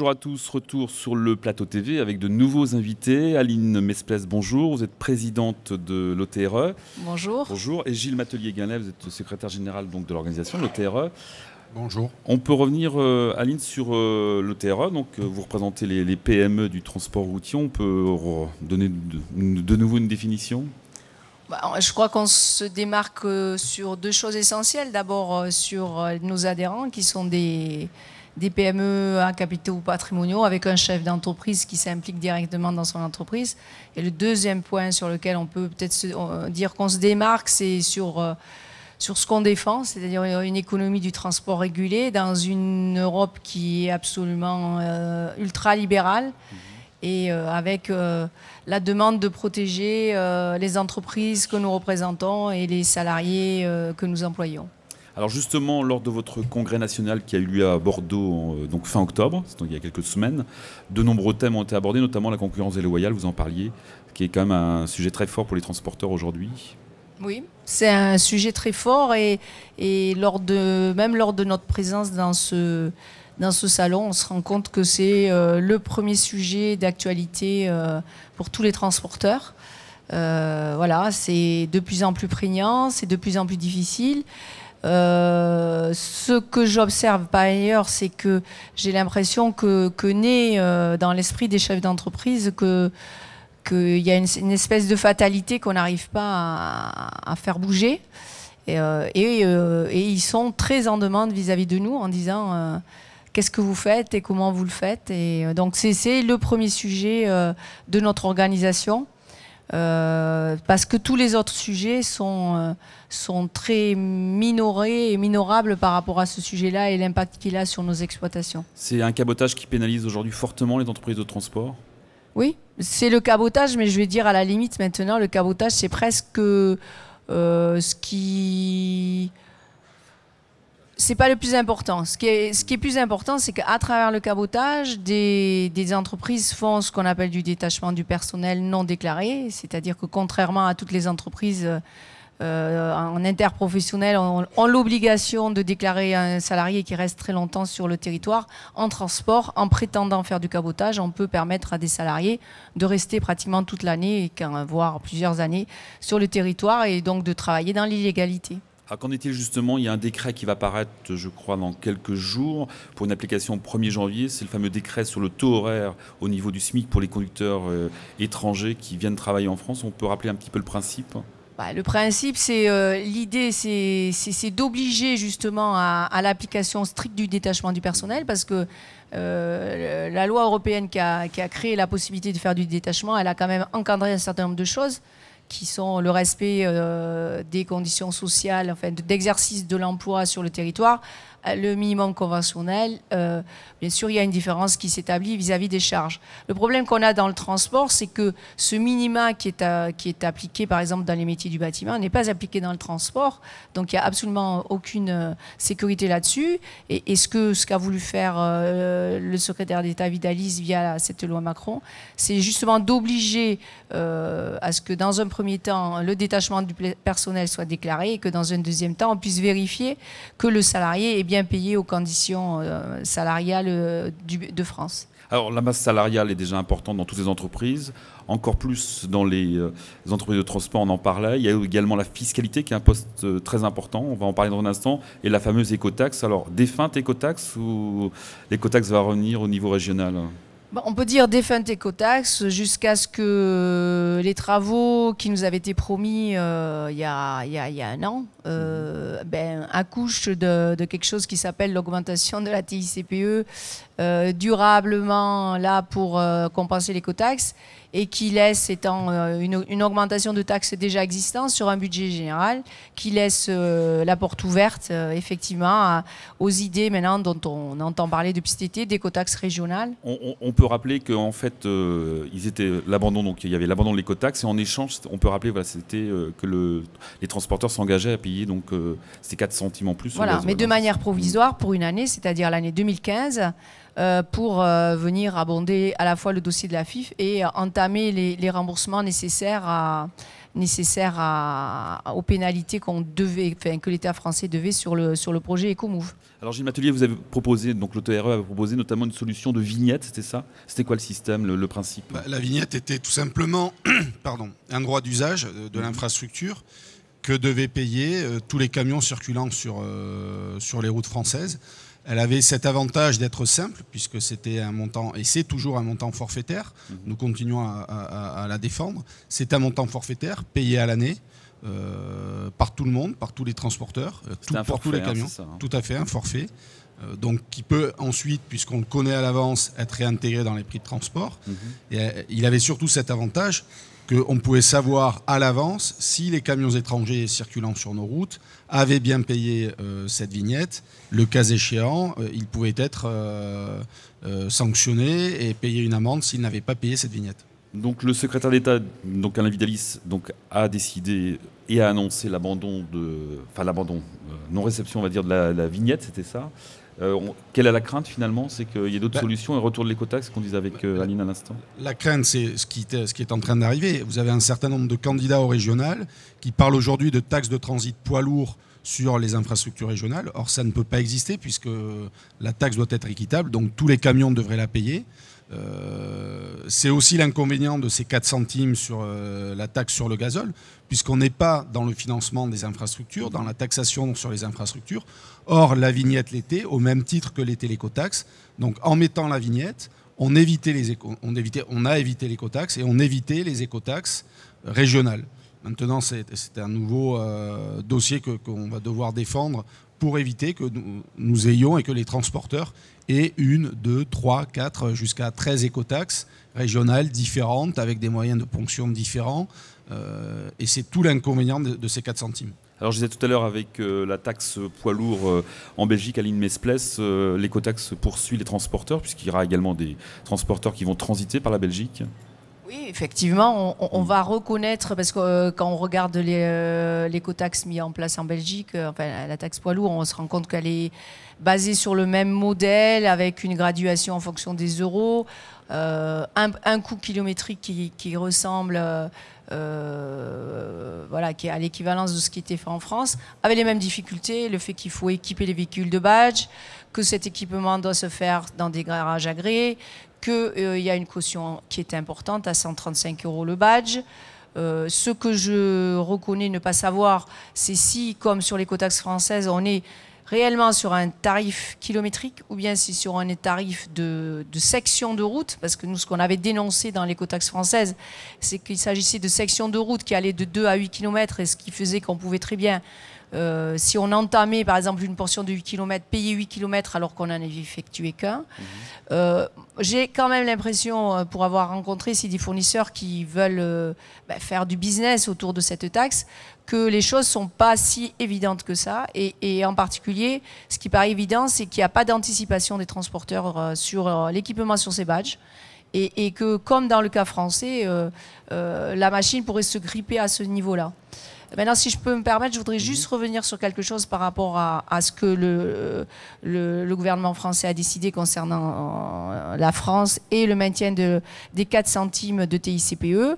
Bonjour à tous, retour sur le plateau TV avec de nouveaux invités. Aline Mesplès, bonjour, vous êtes présidente de l'OTRE. Bonjour. Bonjour, et Gilles Matelier-Guinlet, vous êtes secrétaire général donc, de l'organisation, l'OTRE. Bonjour. On peut revenir, Aline, sur l'OTRE. Donc, vous représentez les PME du transport routier. On peut donner de nouveau une définition? Je crois qu'on se démarque sur deux choses essentielles. D'abord, sur nos adhérents, qui sont des PME à capitaux patrimoniaux, avec un chef d'entreprise qui s'implique directement dans son entreprise. Et le deuxième point sur lequel on peut peut-être dire qu'on se démarque, c'est sur ce qu'on défend, c'est-à-dire une économie du transport régulé dans une Europe qui est absolument ultra-libérale et avec la demande de protéger les entreprises que nous représentons et les salariés que nous employons. Alors justement, lors de votre congrès national qui a eu lieu à Bordeaux donc fin octobre, donc il y a quelques semaines, de nombreux thèmes ont été abordés, notamment la concurrence déloyale, vous en parliez, qui est quand même un sujet très fort pour les transporteurs aujourd'hui. Oui, c'est un sujet très fort et même lors de notre présence dans ce salon, on se rend compte que c'est le premier sujet d'actualité pour tous les transporteurs. Voilà, c'est de plus en plus prégnant, c'est de plus en plus difficile. Ce que j'observe par ailleurs, c'est que j'ai l'impression que naît dans l'esprit des chefs d'entreprise qu'il y a une espèce de fatalité qu'on n'arrive pas à faire bouger. Et ils sont très en demande vis-à-vis de nous en disant qu'est-ce que vous faites et comment vous le faites. Et donc c'est le premier sujet de notre organisation. Parce que tous les autres sujets sont très minorés et minorables par rapport à ce sujet-là et l'impact qu'il a sur nos exploitations. C'est un cabotage qui pénalise aujourd'hui fortement les entreprises de transport? Oui, c'est le cabotage, mais je vais dire à la limite maintenant, le cabotage c'est presque ce qui... C'est pas le plus important. Ce qui est plus important, c'est qu'à travers le cabotage, des entreprises font ce qu'on appelle du détachement du personnel non déclaré, c'est-à-dire que contrairement à toutes les entreprises en interprofessionnel, ont l'obligation de déclarer un salarié qui reste très longtemps sur le territoire. En transport, en prétendant faire du cabotage, on peut permettre à des salariés de rester pratiquement toute l'année, voire plusieurs années, sur le territoire et donc de travailler dans l'illégalité. Alors qu'en est-il justement? Il y a un décret qui va paraître, je crois, dans quelques jours pour une application au 1er janvier. C'est le fameux décret sur le taux horaire au niveau du SMIC pour les conducteurs étrangers qui viennent travailler en France. On peut rappeler un petit peu le principe? Le principe, l'idée, c'est d'obliger justement à l'application stricte du détachement du personnel, parce que la loi européenne qui a créé la possibilité de faire du détachement, elle a quand même encadré un certain nombre de choses, qui sont le respect des conditions sociales, enfin, d'exercice de l'emploi sur le territoire, le minimum conventionnel. Bien sûr, il y a une différence qui s'établit vis-à-vis des charges. Le problème qu'on a dans le transport, c'est que ce minima qui est appliqué, par exemple, dans les métiers du bâtiment, n'est pas appliqué dans le transport. Donc, il n'y a absolument aucune sécurité là-dessus. Et ce qu'a voulu faire le secrétaire d'État Vidalis via cette loi Macron, c'est justement d'obliger à ce que, dans un premier temps, le détachement du personnel soit déclaré et que, dans un deuxième temps, on puisse vérifier que le salarié est bien payé aux conditions salariales de France. Alors la masse salariale est déjà importante dans toutes les entreprises, encore plus dans les entreprises de transport, on en parlait. Il y a également la fiscalité qui est un poste très important, on va en parler dans un instant, et la fameuse écotaxe. Alors défunte écotaxe ou l'écotaxe va revenir au niveau régional? On peut dire défunte écotaxe jusqu'à ce que les travaux qui nous avaient été promis il y a un an accouchent de quelque chose qui s'appelle l'augmentation de la TICPE durablement là pour compenser l'écotaxe et qui laisse étant une augmentation de taxes déjà existantes sur un budget général qui laisse la porte ouverte effectivement aux idées maintenant dont on entend parler depuis cet été d'écotaxes régionales. On peut rappeler qu'en fait l'abandon, donc il y avait l'abandon de l'écotaxe et en échange on peut rappeler c'était que les transporteurs s'engageaient à payer donc ces 4 centimes en plus. Voilà, mais de manière provisoire pour une année, c'est-à-dire l'année 2015. Pour venir abonder à la fois le dossier de la FIF et entamer les remboursements nécessaires nécessaires aux pénalités que l'État français devait sur le projet Ecomove. Alors Gilles Matelier, vous avez proposé, donc l'AutoRE avait proposé notamment une solution de vignette, c'était ça? C'était quoi le système, le principe? La vignette était tout simplement un droit d'usage de l'infrastructure que devaient payer tous les camions circulant sur les routes françaises. Elle avait cet avantage d'être simple, puisque c'était un montant, et c'est toujours un montant forfaitaire, nous continuons à la défendre, c'est un montant forfaitaire payé à l'année par tout le monde, par tous les transporteurs, pour tous les camions, ça, hein. Tout à fait, un forfait, donc qui peut ensuite, puisqu'on le connaît à l'avance, être réintégré dans les prix de transport. Et il avait surtout cet avantage qu'on pouvait savoir à l'avance si les camions étrangers circulant sur nos routes avaient bien payé cette vignette. Le cas échéant, ils pouvaient être sanctionnés et payer une amende s'ils n'avaient pas payé cette vignette. Donc le secrétaire d'État, donc Alain Vidalis, a décidé et a annoncé l'abandon non-réception, on va dire, de la vignette, c'était ça. Quelle est la crainte finalement? C'est qu'il y ait d'autres solutions et retour de l'écotaxe qu'on disait avec Aline à l'instant. La crainte, c'est ce qui est en train d'arriver. Vous avez un certain nombre de candidats au régional qui parlent aujourd'hui de taxes de transit poids lourds sur les infrastructures régionales. Or, ça ne peut pas exister puisque la taxe doit être équitable, donc tous les camions devraient la payer. C'est aussi l'inconvénient de ces 4 centimes sur la taxe sur le gazole, puisqu'on n'est pas dans le financement des infrastructures, dans la taxation sur les infrastructures. Or, la vignette l'était, au même titre que l'était l'écotaxe. Donc, en mettant la vignette, on a évité l'écotaxe et on évitait les écotaxes régionales. Maintenant, c'est un nouveau dossier qu'on va devoir défendre pour éviter que nous ayons et que les transporteurs aient 1, 2, 3, 4, jusqu'à 13 écotaxes régionales différentes avec des moyens de ponction différents. Et c'est tout l'inconvénient de ces 4 centimes. Alors je disais tout à l'heure avec la taxe poids lourd en Belgique, Aline Mesplès, l'écotaxe poursuit les transporteurs puisqu'il y aura également des transporteurs qui vont transiter par la Belgique. Oui, effectivement, on va reconnaître, parce que quand on regarde l'écotaxe mis en place en Belgique, la taxe poids lourd, on se rend compte qu'elle est basée sur le même modèle, avec une graduation en fonction des euros, un coût kilométrique qui ressemble, qui est à l'équivalence de ce qui était fait en France, avec les mêmes difficultés, le fait qu'il faut équiper les véhicules de badge, que cet équipement doit se faire dans des garages agréés, qu'il y a une caution qui est importante, à 135 € le badge. Ce que je reconnais ne pas savoir, c'est si, comme sur l'écotaxe française, on est réellement sur un tarif kilométrique ou bien si sur un tarif de section de route, parce que nous, ce qu'on avait dénoncé dans l'écotaxe française, c'est qu'il s'agissait de sections de route qui allaient de 2 à 8 km, et ce qui faisait qu'on pouvait très bien, si on entamait par exemple une portion de 8 km, payer 8 km alors qu'on n'en avait effectué qu'un. J'ai quand même l'impression, pour avoir rencontré ces fournisseurs qui veulent faire du business autour de cette taxe, que les choses ne sont pas si évidentes que ça. Et en particulier, ce qui paraît évident, c'est qu'il n'y a pas d'anticipation des transporteurs sur l'équipement sur ces badges. Et que, comme dans le cas français, la machine pourrait se gripper à ce niveau-là. Maintenant, si je peux me permettre, je voudrais juste revenir sur quelque chose par rapport à ce que le gouvernement français a décidé concernant la France et le maintien des 4 centimes de TICPE.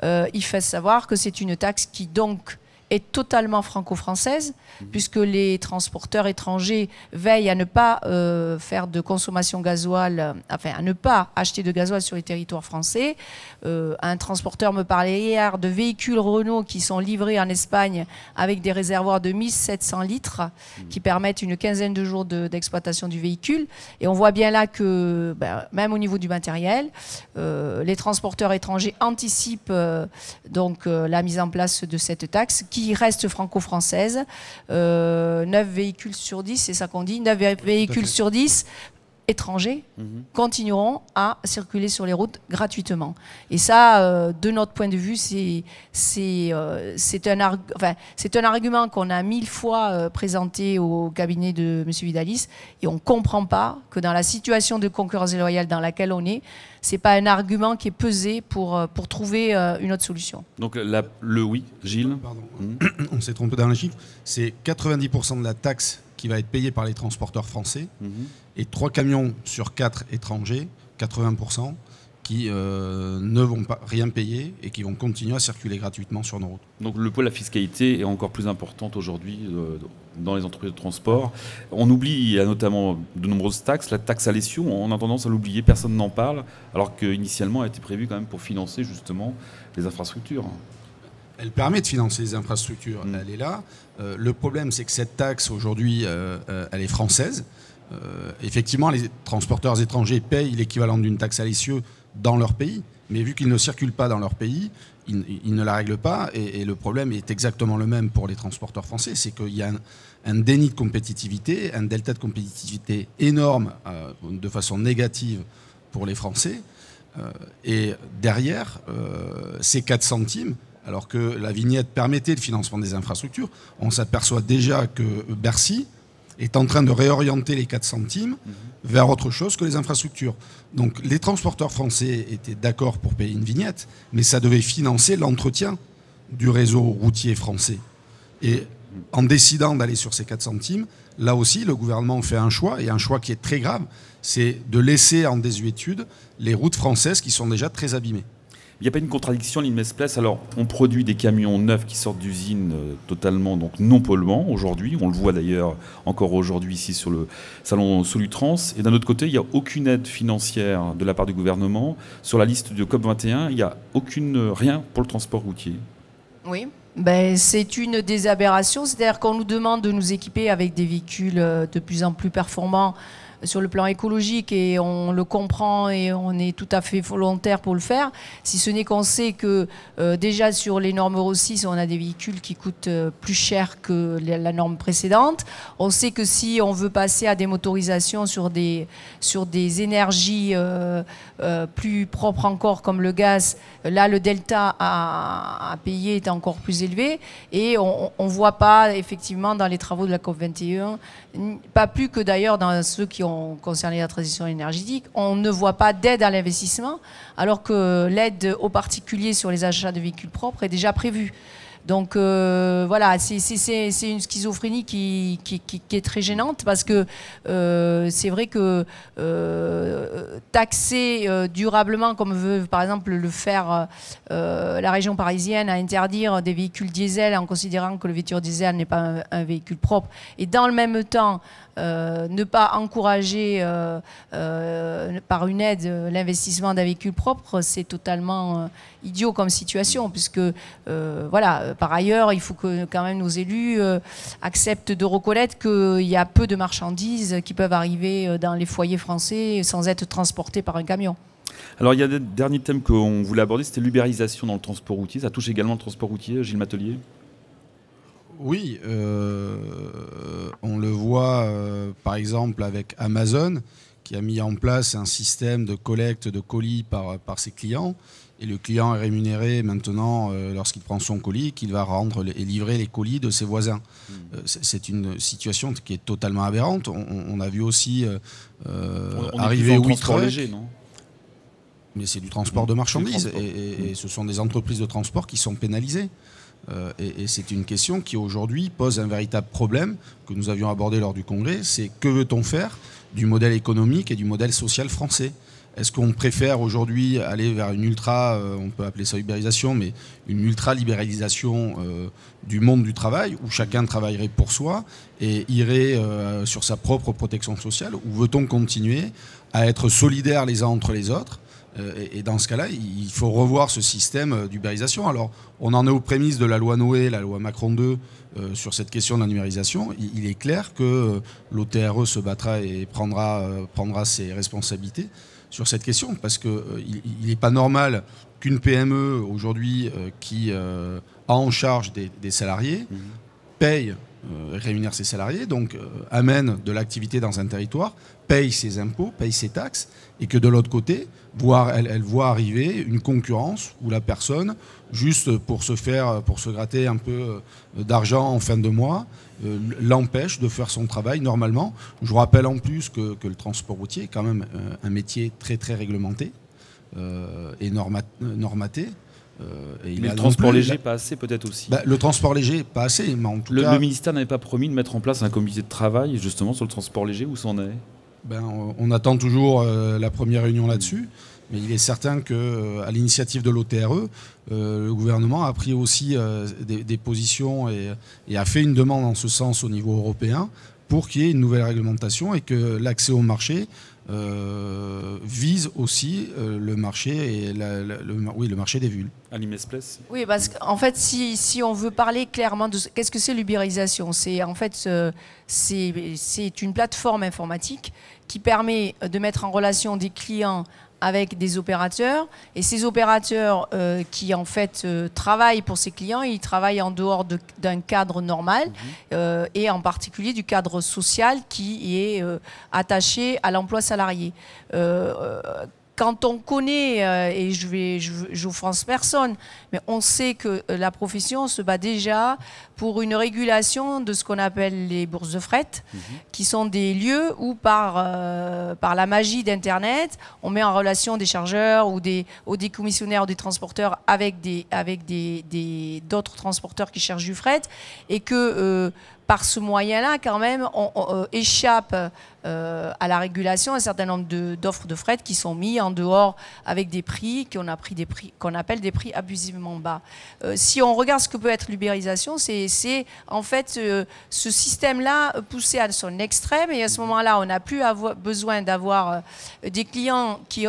Il faut savoir que c'est une taxe qui, donc, est totalement franco-française, puisque les transporteurs étrangers veillent à ne pas faire de consommation gasoil, à ne pas acheter de gasoil sur les territoires français. Un transporteur me parlait hier de véhicules Renault qui sont livrés en Espagne avec des réservoirs de 1700 litres qui permettent une quinzaine de jours d'exploitation du véhicule. Et on voit bien là que, même au niveau du matériel, les transporteurs étrangers anticipent la mise en place de cette taxe qui reste franco-française. 9 véhicules sur 10, c'est ça qu'on dit, 9 véhicules sur 10 étrangers continueront à circuler sur les routes gratuitement. Et ça, de notre point de vue, c'est un argument qu'on a 1000 fois présenté au cabinet de M. Vidalis, et on ne comprend pas que dans la situation de concurrence déloyale dans laquelle on est, ce n'est pas un argument qui est pesé pour trouver une autre solution. Donc oui, Gilles. Pardon. On s'est trompé dans les chiffres. C'est 90% de la taxe qui va être payée par les transporteurs français et 3 camions sur 4 étrangers, 80%, qui ne vont pas rien payer et qui vont continuer à circuler gratuitement sur nos routes. Donc le poids de la fiscalité est encore plus importante aujourd'hui dans les entreprises de transport. On oublie, il y a notamment de nombreuses taxes. La taxe à l'essieu, on a tendance à l'oublier, personne n'en parle, alors qu'initialement elle a été prévue quand même pour financer justement les infrastructures. Elle permet de financer les infrastructures, elle est là. Le problème, c'est que cette taxe, aujourd'hui, elle est française. Effectivement, les transporteurs étrangers payent l'équivalent d'une taxe à l'essieu dans leur pays, mais vu qu'ils ne circulent pas dans leur pays, ils ne la règlent pas, et le problème est exactement le même pour les transporteurs français, c'est qu'il y a un déni de compétitivité, un delta de compétitivité énorme de façon négative pour les Français, et derrière, ces 4 centimes, alors que la vignette permettait le financement des infrastructures, on s'aperçoit déjà que Bercy est en train de réorienter les 4 centimes vers autre chose que les infrastructures. Donc les transporteurs français étaient d'accord pour payer une vignette, mais ça devait financer l'entretien du réseau routier français. Et en décidant d'aller sur ces 4 centimes, là aussi, le gouvernement fait un choix, et un choix qui est très grave, c'est de laisser en désuétude les routes françaises qui sont déjà très abîmées. Il n'y a pas une contradiction, Lynn Mesplès. Alors, on produit des camions neufs qui sortent d'usines totalement donc non polluants aujourd'hui. On le voit d'ailleurs encore aujourd'hui ici sur le salon Solutrans. Et d'un autre côté, il n'y a aucune aide financière de la part du gouvernement. Sur la liste de COP21, il n'y a rien pour le transport routier. Oui. Ben, c'est une des aberrations. C'est-à-dire qu'on nous demande de nous équiper avec des véhicules de plus en plus performants sur le plan écologique, et on le comprend et on est tout à fait volontaire pour le faire, si ce n'est qu'on sait que déjà sur les normes Euro 6, on a des véhicules qui coûtent plus cher que la norme précédente. On sait que si on veut passer à des motorisations sur des énergies plus propres encore comme le gaz, là le delta à payer est encore plus élevé, et on ne voit pas effectivement dans les travaux de la COP21, pas plus que d'ailleurs dans ceux qui ont concerné la transition énergétique, on ne voit pas d'aide à l'investissement, alors que l'aide aux particuliers sur les achats de véhicules propres est déjà prévue. Donc voilà, c'est une schizophrénie qui est très gênante, parce que c'est vrai que taxer durablement, comme veut par exemple le faire la région parisienne, à interdire des véhicules diesel en considérant que le véhicule diesel n'est pas un véhicule propre, et dans le même temps ne pas encourager par une aide l'investissement d'un véhicule propre, c'est totalement idiot comme situation, puisque voilà, par ailleurs, il faut que quand même nos élus acceptent de reconnaître qu'il y a peu de marchandises qui peuvent arriver dans les foyers français sans être transportées par un camion. Alors il y a des derniers thèmes qu'on voulait aborder, c'était l'ubérisation dans le transport routier. Ça touche également le transport routier, Gilles Matelier? Oui, on le voit par exemple avec Amazon, qui a mis en place un système de collecte de colis par ses clients. Et le client est rémunéré maintenant, lorsqu'il prend son colis, qu'il va rendre et livrer les colis de ses voisins. C'est une situation qui est totalement aberrante. On a vu aussi arriver transport léger, non? Mais c'est du transport de marchandises. Et ce sont des entreprises de transport qui sont pénalisées. Et c'est une question qui aujourd'hui pose un véritable problème que nous avions abordé lors du congrès, c'est que veut-on faire du modèle économique et du modèle social français? Est-ce qu'on préfère aujourd'hui aller vers une ultra, on peut appeler ça ubérisation, mais une ultra-libéralisation du monde du travail, où chacun travaillerait pour soi et irait sur sa propre protection sociale, ou veut-on continuer à être solidaires les uns entre les autres? Et dans ce cas-là, il faut revoir ce système d'ubérisation. Alors, on en est aux prémices de la loi Noé, la loi Macron 2, sur cette question de la numérisation. Il est clair que l'OTRE se battra et prendra ses responsabilités sur cette question, parce qu'il n'est pas normal qu'une PME, aujourd'hui, qui a en charge des salariés, paye, rémunère ses salariés, donc amène de l'activité dans un territoire, paye ses impôts, paye ses taxes, et que de l'autre côté, elle voit arriver une concurrence où la personne, juste pour se gratter un peu d'argent en fin de mois, l'empêche de faire son travail normalement. Je vous rappelle en plus que le transport routier est quand même un métier très très réglementé et normaté. Mais le transport léger, pas assez peut-être aussi. Le transport léger, pas assez, mais en tout cas... Le ministère n'avait pas promis de mettre en place un comité de travail justement sur le transport léger, où c'en est? On attend toujours la première réunion là-dessus. Mais il est certain qu'à l'initiative de l'OTRE, le gouvernement a pris aussi des positions et a fait une demande en ce sens au niveau européen pour qu'il y ait une nouvelle réglementation et que l'accès au marché vise aussi le marché et le marché des vulnes. Alim Esplès. Oui, parce qu'en fait, si on veut parler clairement de qu'est-ce que c'est l'ubérisation, c'est en fait c'est une plateforme informatique qui permet de mettre en relation des clients avec des opérateurs, et ces opérateurs qui en fait travaillent pour ces clients, ils travaillent en dehors d'un cadre normal et en particulier du cadre social qui est attaché à l'emploi salarié. Quand on connaît, et j'offense personne, mais on sait que la profession se bat déjà pour une régulation de ce qu'on appelle les bourses de fret, qui sont des lieux où par la magie d'Internet, on met en relation des chargeurs ou des commissionnaires ou des transporteurs avec d'autres transporteurs qui cherchent du fret, et que par ce moyen-là, quand même, on échappe à la régulation un certain nombre d'offres de fret qui sont mis en dehors avec des prix qu'on appelle des prix abusivement bas. Si on regarde ce que peut être l'ubérisation, c'est en fait ce système-là poussé à son extrême, et à ce moment-là, on n'a plus besoin d'avoir des clients qui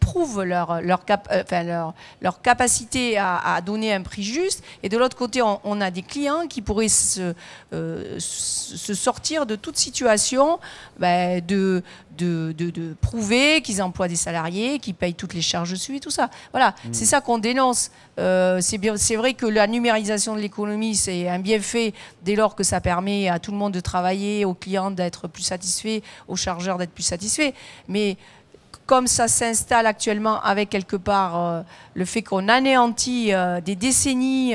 prouvent leur capacité à donner un prix juste. Et de l'autre côté, on a des clients qui pourraient se sortir de toute situation, de prouver qu'ils emploient des salariés, qu'ils payent toutes les charges dessus et tout ça. Voilà, c'est ça qu'on dénonce. C'est vrai que la numérisation de l'économie, c'est un bienfait dès lors que ça permet à tout le monde de travailler, aux clients d'être plus satisfaits, aux chargeurs d'être plus satisfaits. Mais comme ça s'installe actuellement avec quelque part le fait qu'on anéantit des décennies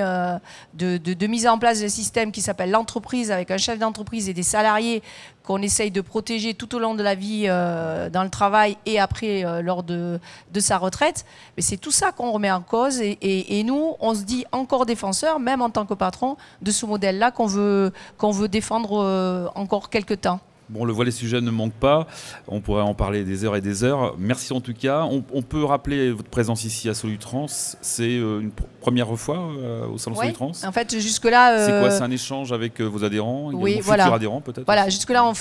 de mise en place d'un système qui s'appelle l'entreprise, avec un chef d'entreprise et des salariés qu'on essaye de protéger tout au long de la vie dans le travail et après lors de sa retraite. Mais c'est tout ça qu'on remet en cause, et nous, on se dit encore défenseurs, même en tant que patron, de ce modèle-là qu'on veut défendre encore quelques temps. Bon, le volet les sujets ne manque pas. On pourrait en parler des heures et des heures. Merci en tout cas. On peut rappeler votre présence ici à Solutrans. C'est une première fois au salon Solutrans. En fait, jusque-là... C'est quoi? C'est un échange avec vos adhérents? Oui, voilà. Futurs adhérents peut-être? Voilà, jusque-là, on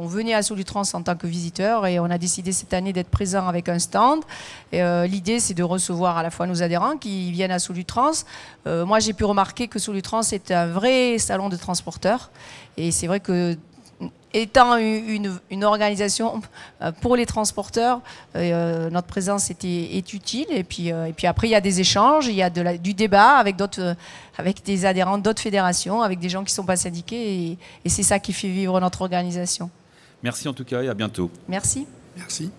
venait à Solutrans en tant que visiteur, et on a décidé cette année d'être présent avec un stand. L'idée, c'est de recevoir à la fois nos adhérents qui viennent à Solutrans. Moi, j'ai pu remarquer que Solutrans est un vrai salon de transporteurs. Et c'est vrai que étant une organisation pour les transporteurs, notre présence est utile. Et puis après, il y a des échanges, il y a du débat avec des adhérents d'autres fédérations, avec des gens qui ne sont pas syndiqués. Et c'est ça qui fait vivre notre organisation. Merci en tout cas et à bientôt. Merci. Merci.